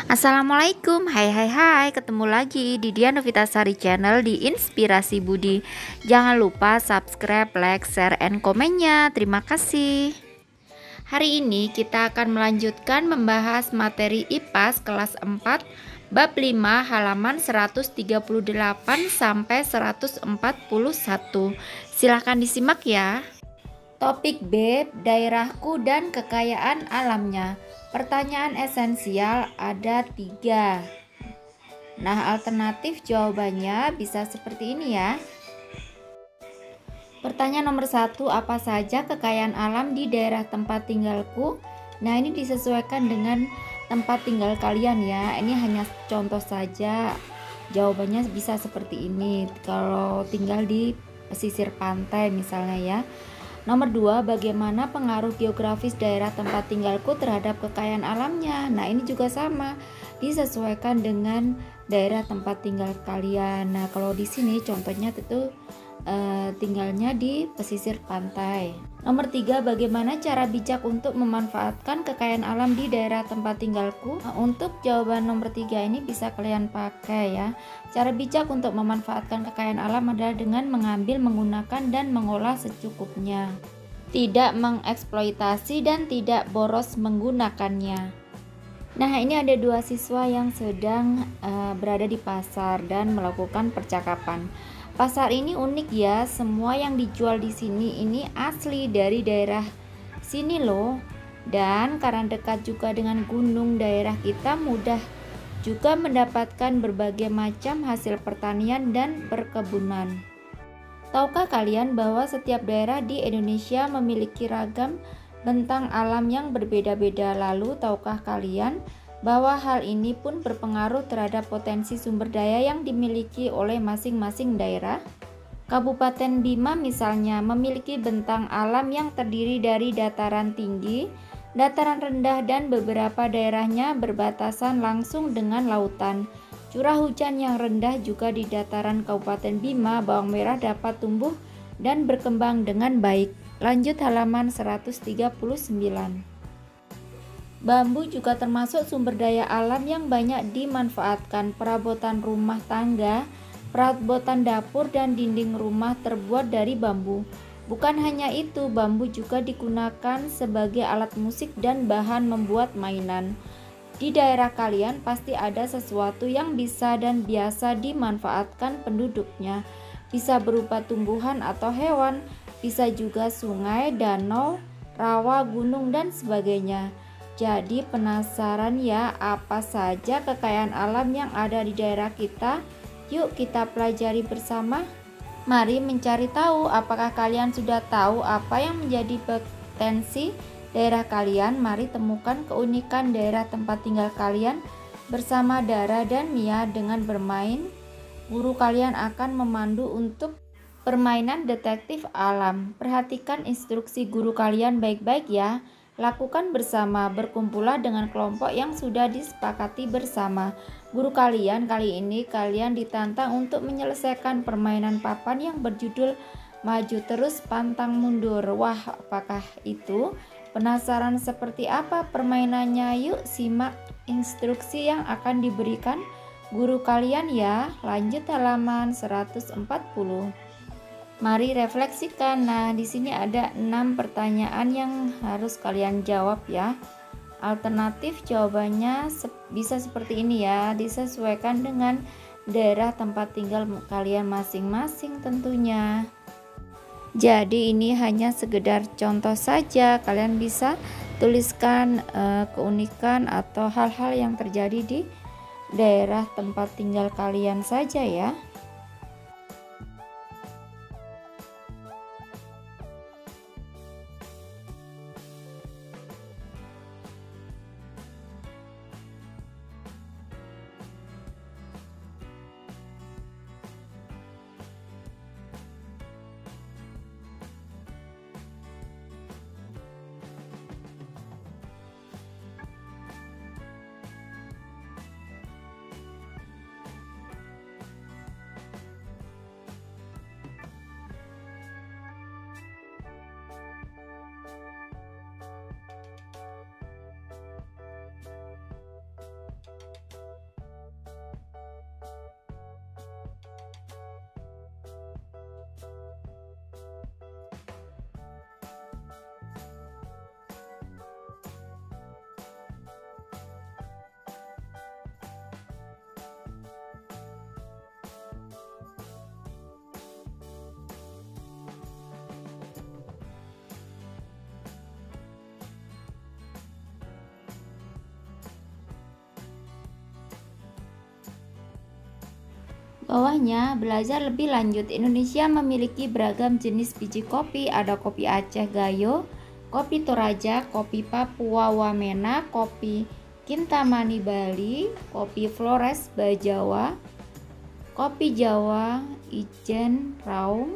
Assalamualaikum, hai, ketemu lagi di Dian Novitasari Channel di Inspirasi Budi. Jangan lupa subscribe, like, share, and komennya. Terima kasih. Hari ini kita akan melanjutkan membahas materi IPAS kelas 4 bab 5 halaman 138 sampai 141. Silahkan disimak ya. Topik B, daerahku dan kekayaan alamnya. Pertanyaan esensial ada 3. Nah, alternatif jawabannya bisa seperti ini ya. Pertanyaan nomor 1, apa saja kekayaan alam di daerah tempat tinggalku? Nah, ini disesuaikan dengan tempat tinggal kalian ya. Ini hanya contoh saja. Jawabannya bisa seperti ini. Kalau tinggal di pesisir pantai misalnya ya. Nomor 2, bagaimana pengaruh geografis daerah tempat tinggalku terhadap kekayaan alamnya? Nah, ini juga sama, disesuaikan dengan daerah tempat tinggal kalian. Nah, kalau di sini contohnya itu tinggalnya di pesisir pantai. Nomor 3, bagaimana cara bijak untuk memanfaatkan kekayaan alam di daerah tempat tinggalku? Nah, untuk jawaban nomor 3 ini bisa kalian pakai ya. Cara bijak untuk memanfaatkan kekayaan alam adalah dengan mengambil, menggunakan, dan mengolah secukupnya. Tidak mengeksploitasi dan tidak boros menggunakannya. Nah, ini ada 2 siswa yang sedang berada di pasar dan melakukan percakapan. Pasar ini unik ya, semua yang dijual di sini ini asli dari daerah sini loh. Dan karena dekat juga dengan gunung, daerah kita mudah juga mendapatkan berbagai macam hasil pertanian dan perkebunan. Tahukah kalian bahwa setiap daerah di Indonesia memiliki ragam bentang alam yang berbeda-beda? Lalu, tahukah kalian bahwa hal ini pun berpengaruh terhadap potensi sumber daya yang dimiliki oleh masing-masing daerah? Kabupaten Bima misalnya memiliki bentang alam yang terdiri dari dataran tinggi, dataran rendah, dan beberapa daerahnya berbatasan langsung dengan lautan. Curah hujan yang rendah juga di dataran Kabupaten Bima. Bawang merah dapat tumbuh dan berkembang dengan baik. Lanjut halaman 139. Bambu juga termasuk sumber daya alam yang banyak dimanfaatkan. Perabotan rumah tangga, perabotan dapur, dan dinding rumah terbuat dari bambu. Bukan hanya itu, bambu juga digunakan sebagai alat musik dan bahan membuat mainan. Di daerah kalian pasti ada sesuatu yang bisa dan biasa dimanfaatkan penduduknya. Bisa berupa tumbuhan atau hewan, bisa juga sungai, danau, rawa, gunung, dan sebagainya. Jadi penasaran ya apa saja kekayaan alam yang ada di daerah kita? Yuk kita pelajari bersama. Mari mencari tahu, apakah kalian sudah tahu apa yang menjadi potensi daerah kalian? Mari temukan keunikan daerah tempat tinggal kalian bersama Dara dan Mia. Dengan bermain, guru kalian akan memandu untuk permainan detektif alam. Perhatikan instruksi guru kalian baik-baik ya. Lakukan bersama, berkumpullah dengan kelompok yang sudah disepakati bersama. Guru kalian kali ini kalian ditantang untuk menyelesaikan permainan papan yang berjudul Maju Terus Pantang Mundur. Wah, apakah itu? Penasaran seperti apa permainannya? Yuk simak instruksi yang akan diberikan guru kalian ya. Lanjut halaman 140. Mari refleksikan. Nah, di sini ada 6 pertanyaan yang harus kalian jawab ya. Alternatif jawabannya bisa seperti ini ya, disesuaikan dengan daerah tempat tinggal kalian masing-masing tentunya. Jadi ini hanya sekedar contoh saja, kalian bisa tuliskan keunikan atau hal-hal yang terjadi di daerah tempat tinggal kalian saja ya. Bawahnya, belajar lebih lanjut. Indonesia memiliki beragam jenis biji kopi. Ada kopi Aceh Gayo, kopi Toraja, kopi Papua Wamena, kopi Kintamani Bali, kopi Flores Bajawa, kopi Jawa Ijen Raung,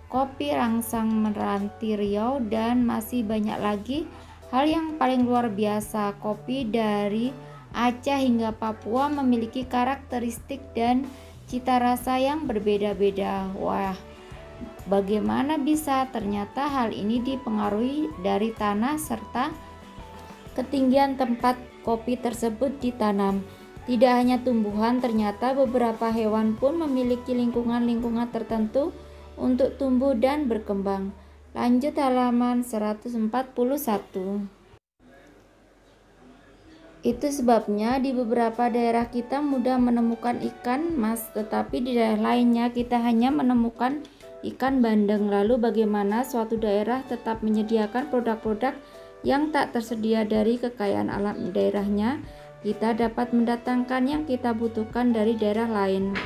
kopi Rangsang Meranti Riau, dan masih banyak lagi. Hal yang paling luar biasa, kopi dari Aceh hingga Papua memiliki karakteristik dan cita rasa yang berbeda-beda. Wah, bagaimana bisa? Ternyata hal ini dipengaruhi dari tanah serta ketinggian tempat kopi tersebut ditanam. Tidak hanya tumbuhan, ternyata beberapa hewan pun memiliki lingkungan-lingkungan tertentu untuk tumbuh dan berkembang. Lanjut halaman 141. Itu sebabnya di beberapa daerah kita mudah menemukan ikan mas, tetapi di daerah lainnya kita hanya menemukan ikan bandeng. Lalu bagaimana suatu daerah tetap menyediakan produk-produk yang tak tersedia dari kekayaan alam daerahnya? Kita dapat mendatangkan yang kita butuhkan dari daerah lain.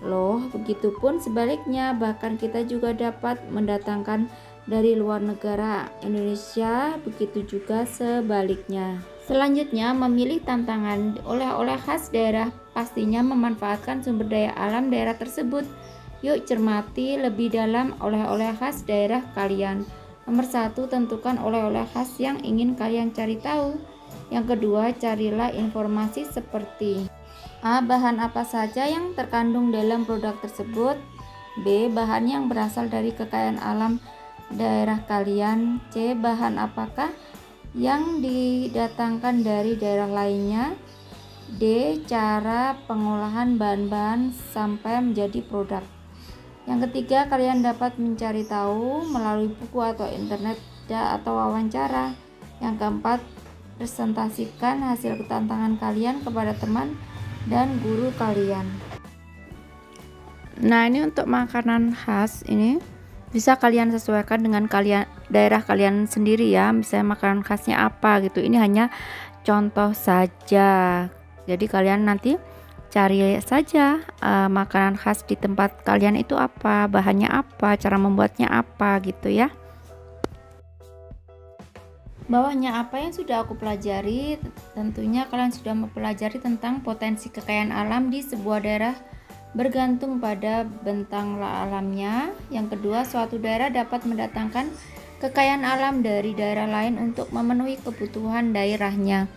Loh, begitupun sebaliknya, bahkan kita juga dapat mendatangkan dari luar negara Indonesia, begitu juga sebaliknya. Selanjutnya, memilih tantangan. Oleh-oleh khas daerah pastinya memanfaatkan sumber daya alam daerah tersebut. Yuk cermati lebih dalam oleh-oleh khas daerah kalian. Nomor 1, tentukan oleh-oleh khas yang ingin kalian cari tahu. Yang kedua, carilah informasi seperti A. Bahan apa saja yang terkandung dalam produk tersebut. B. Bahan yang berasal dari kekayaan alam daerah kalian. C. Bahan apakah yang didatangkan dari daerah lainnya. D. Cara pengolahan bahan-bahan sampai menjadi produk. Yang ketiga, kalian dapat mencari tahu melalui buku atau internet atau wawancara. Yang keempat, presentasikan hasil tantangan kalian kepada teman dan guru kalian. Nah, ini untuk makanan khas ini bisa kalian sesuaikan dengan daerah kalian sendiri ya. Misalnya makanan khasnya apa gitu. Ini hanya contoh saja. Jadi kalian nanti cari saja makanan khas di tempat kalian itu apa, bahannya apa, cara membuatnya apa gitu ya. Bawahnya apa yang sudah aku pelajari? Tentunya kalian sudah mempelajari tentang potensi kekayaan alam di sebuah daerah bergantung pada bentang alamnya. Yang kedua, suatu daerah dapat mendatangkan kekayaan alam dari daerah lain untuk memenuhi kebutuhan daerahnya.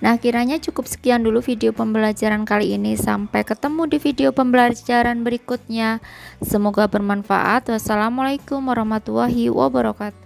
Nah, kiranya cukup sekian dulu video pembelajaran kali ini. Sampai ketemu di video pembelajaran berikutnya. Semoga bermanfaat. Wassalamualaikum warahmatullahi wabarakatuh.